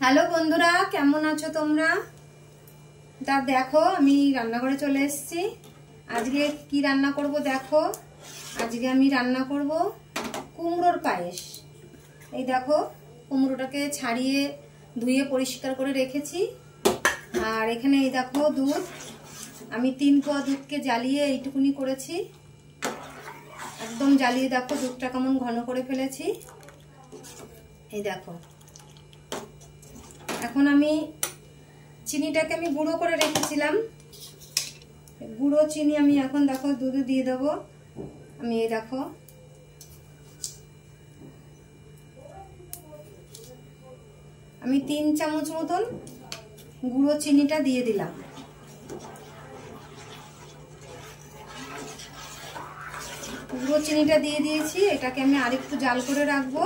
Hello বন্ধুরা, কেমন আছো তোমরা? তা দেখো, আমি রান্নাঘরে চলে এসেছি। আজকে কি রান্না করব দেখো। আজকে আমি রান্না করব কুমড়োর পায়েস। এই দেখো, কুমড়োটাকে ছাড়িয়ে ধুয়ে পরিষ্কার করে রেখেছি। আর এখানে এই দেখো দুধ, আমি 3 পোয়া দুধকে জ্বালিয়ে এইটুকুনি করেছি। একদম জ্বালিয়ে দেখো দুধটা কেমন ঘন করে ফেলেছি। এই দেখো, এখন আমি চিনিটাকে আমি গুঁড়ো করে রেখেছিলাম। গুঁড়ো চিনি আমি এখন দেখো দুধে দিয়ে দেবো। আমি এই দেখো আমি 3 চামচ মতন গুঁড়ো চিনিটা দিয়ে দিলাম। গুঁড়ো চিনিটা দিয়ে দিয়েছি। এটাকে আমি আরেকটু জাল করে রাখবো।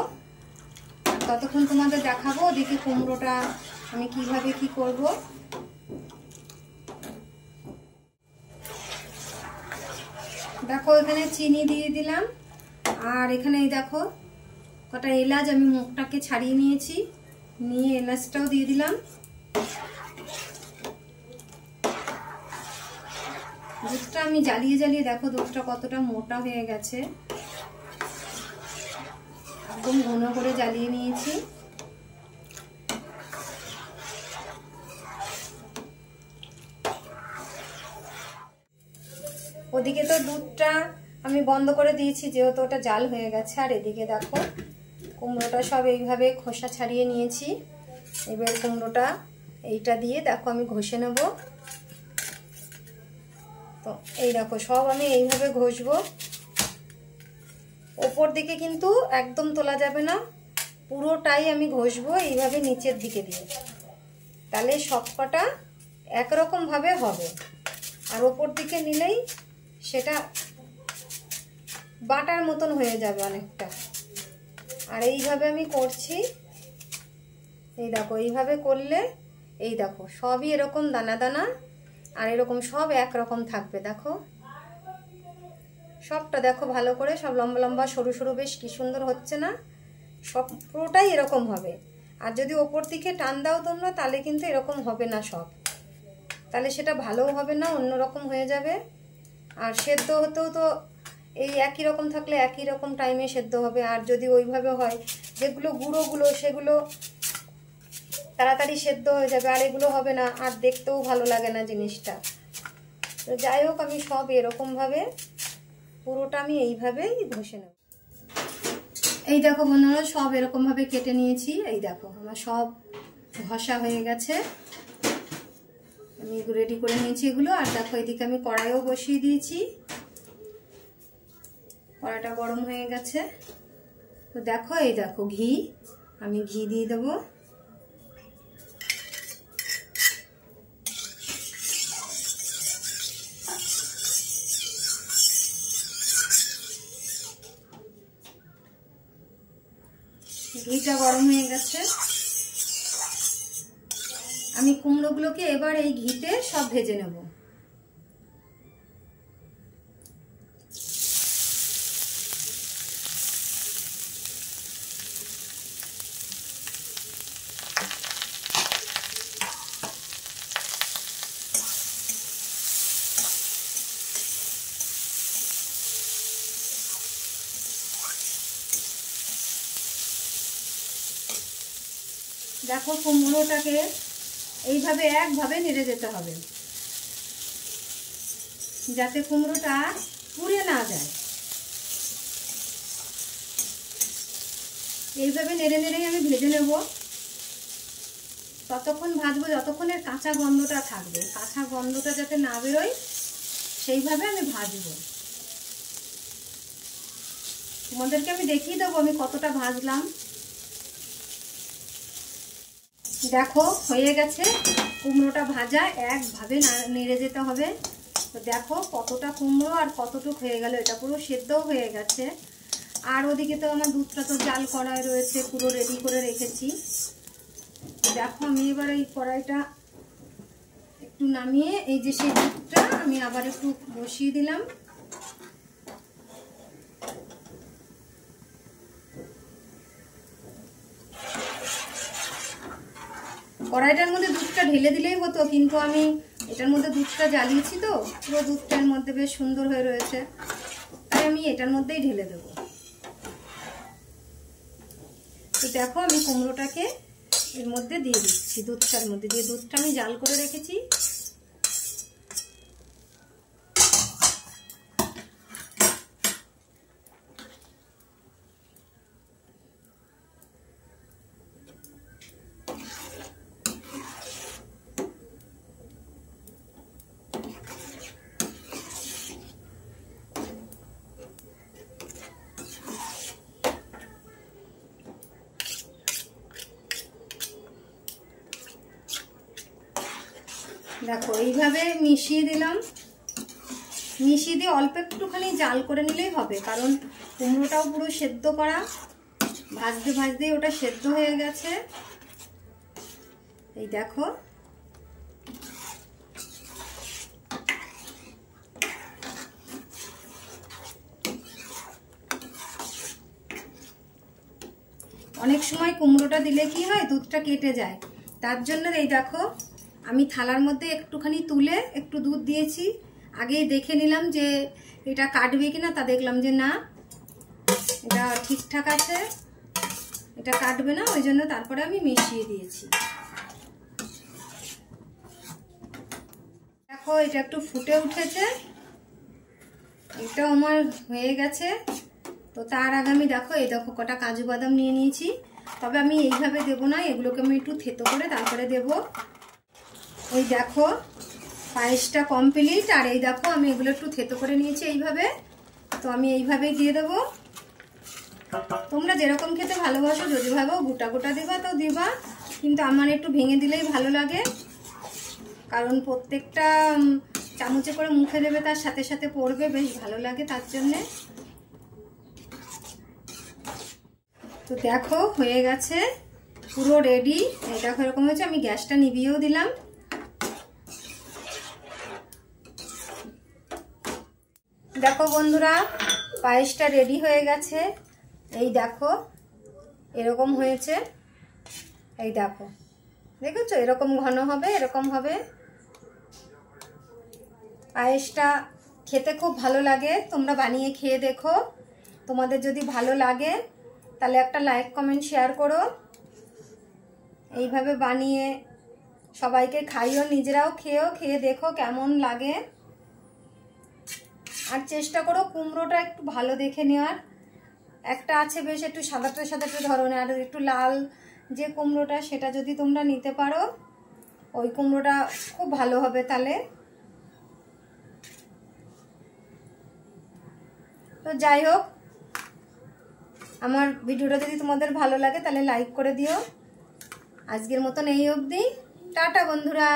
ততক্ষণ তোমাদের দেখাবো ওদিকে কুমড়োটা আমি কিভাবে কি করব। দেখো, এখানে চিনি দিয়ে দিলাম। আর এখানে এই দেখো কটা এলাচ আমি মুখটাকে ছাড়িয়ে নিয়েছি, নিয়ে এলাচটাও দিয়ে দিলাম। দুধটা আমি জ্বালিয়ে জ্বালিয়ে দেখো দুধটা কতটা মোটা হয়ে গেছে। একদম ঘন করে জ্বালিয়ে নিয়েছি। ওদিকে তো দুধটা আমি বন্ধ করে দিয়েছি, যেহেতু ওটা জাল হয়ে গেছে। আর এদিকে দেখো কুমড়োটা সব এইভাবে খোসা ছাড়িয়ে নিয়েছি। এবার কুমড়োটা এইটা দিয়ে দেখো আমি ঘষে নেব। তো এই দেখো সব আমি এইভাবে ঘষবো। ওপর দিকে কিন্তু একদম তোলা যাবে না, পুরোটাই আমি ঘষবো এইভাবে নিচের দিকে দিয়ে। তাহলে সবকটা একরকম ভাবে হবে। আর ওপর দিকে নিলেই সেটা বাটার মতন হয়ে যাবে অনেকটা। আর এইভাবে আমি করছি। এই দেখো এইভাবে করলে এই দেখো সবই এরকম দানা দানা, আর এরকম সব একরকম থাকবে। দেখো সবটা দেখো ভালো করে, সব লম্বা লম্বা সরু সরু, বেশ কি সুন্দর হচ্ছে না? সব পুরোটাই এরকম হবে। আর যদি ওপর দিকে টান দাও তোমরা, তাহলে কিন্তু এরকম হবে না সব। তাহলে সেটা ভালোও হবে না, অন্যরকম হয়ে যাবে। আর সেদ্ধ হতেও তো এই একই রকম থাকলে একই রকম টাইমে সেদ্ধ হবে। আর যদি ওইভাবে হয়, যেগুলো গুঁড়োগুলো সেগুলো তাড়াতাড়ি সেদ্ধ হয়ে যাবে, আর এগুলো হবে না, আর দেখতেও ভালো লাগে না জিনিসটা। তো যাই হোক, আমি সব এরকমভাবে পুরোটা আমি এইভাবেই ঘষে নেব। এই দেখো বন্ধুরা, সব এরকমভাবে কেটে নিয়েছি। এই দেখো আমার সব ঘষা হয়ে গেছে, আমি রেডি করে নিয়েছি এগুলো। আর দেখো এদিকে আমি কড়াইও বসিয়ে দিয়েছি। কড়াইটা গরম হয়ে গেছে। তো দেখো এই দেখো ঘি, আমি ঘি দিয়ে দেবো। ঘিটা গরম হয়ে গেছে। আমি কুমড়োগুলোকে এবার এই ঘিতে সব ভেজে নেব। দেখো কুমড়োটাকে এইভাবে একভাবে নেড়ে যেতে হবে, যাতে কুমড়োটা পুড়ে না যায়। এইভাবে নেড়ে নেড়ে আমি ভেজে নেব। ততক্ষণ ভাজবো যতক্ষণ এর কাঁচা গন্ধটা থাকবে। কাঁচা গন্ধটা যাতে না বেরোয় সেইভাবে আমি ভাজবো। তোমাদেরকে আমি দেখিয়ে দেবো আমি কতটা ভাজলাম। দেখো হয়ে গেছে কুমড়োটা ভাজা, একভাবে নেড়ে যেতে হবে। তো দেখো কতটা কুমড়ো আর কতটুক হয়ে গেল, এটা পুরো সেদ্ধও হয়ে গেছে। আর ওদিকে তো আমার দুধটা তো জাল কড়াই রয়েছে, পুরো রেডি করে রেখেছি। দেখো আমি এবার এই কড়াইটা একটু নামিয়ে এই যে সেই দুধটা আমি আবার একটু বসিয়ে দিলাম। কড়াইটার মধ্যে দুধটা ঢেলে দিলেই হতো, কিন্তু আমি এটার মধ্যে দুধটা জ্বালিয়েছি তো পুরো দুধটার মধ্যে বেশ সুন্দর হয়ে রয়েছে, তাই আমি এটার মধ্যেই ঢেলে দেবো। তো দেখো আমি কুমড়োটাকে এর মধ্যে দিয়ে দিচ্ছি, দুধটার মধ্যে দিয়ে। দুধটা আমি জাল করে রেখেছি। দেখো এইভাবে মিশিয়ে দিলাম, মিশিয়ে দিয়ে অল্প একটুখানি জাল করে নিলেই হবে, কারণ কুমড়োটাও পুরো সেদ্ধ করা, ভাজতে ভাজতেই ওটা সেদ্ধ হয়ে গেছে। এই দেখো অনেক সময় কুমড়োটা দিলে কি হয়, দুধটা কেটে যায়, তার জন্য এই দেখো আমি থালার মধ্যে একটুখানি তুলে একটু দুধ দিয়েছি। আগেই দেখে নিলাম যে এটা কাটবে কিনা, তা দেখলাম যে না, এটা ঠিকঠাক আছে, এটা কাটবে না, ওই জন্য তারপরে আমি মিশিয়ে দিয়েছি। দেখো এটা একটু ফুটে উঠেছে, এটা আমার হয়ে গেছে। তো তার আগে আমি দেখো এই দেখো কটা কাজু বাদাম নিয়ে নিয়েছি, তবে আমি এইভাবে দেবো না, এগুলোকে আমি একটু থেতো করে তারপরে দেবো। ওই দেখো পায়েসটা কমপ্লিট, আর এই দেখো আমি এগুলো একটু থেতো করে নিয়েছি এইভাবে, তো আমি এইভাবেই দিয়ে দেবো। তোমরা যেরকম খেতে ভালোবাসো, যদি ভাবো গোটা গোটা দিবা তো দিবা, কিন্তু আমার একটু ভেঙে দিলেই ভালো লাগে, কারণ প্রত্যেকটা চামচে করে মুখে দেবে, তার সাথে সাথে পড়বে, বেশ ভালো লাগে তার জন্যে। তো দেখো হয়ে গেছে, পুরো রেডি। এটা এরকম হয়েছে, আমি গ্যাসটা নিভিয়েও দিলাম। দেখো বন্ধুরা পায়েসটা রেডি হয়ে গেছে, এই দেখো এরকম হয়েছে, এই দেখো দেখেছো এরকম ঘন হবে, এরকম হবে। পায়েসটা খেতে খুব ভালো লাগে, তোমরা বানিয়ে খেয়ে দেখো। তোমাদের যদি ভালো লাগে তাহলে একটা লাইক কমেন্ট শেয়ার করো। এইভাবে বানিয়ে সবাইকে খাইও, নিজেরাও খেয়ে দেখো কেমন লাগে। আর চেষ্টা করো কুমড়োটা একটু ভালো দেখে নেওয়ার, একটা আছে বেশ একটু সাদাটা সাদাটা ধরনের, আর একটু লাল যে কুমড়োটা সেটা যদি তোমরা নিতে পারো, ওই কুমড়োটা খুব ভালো হবে। তাহলে তো যাই হোক, আমার ভিডিওটা যদি তোমাদের ভালো লাগে তাহলে লাইক করে দিও। আজকের মতন এই অবধি, টাটা বন্ধুরা।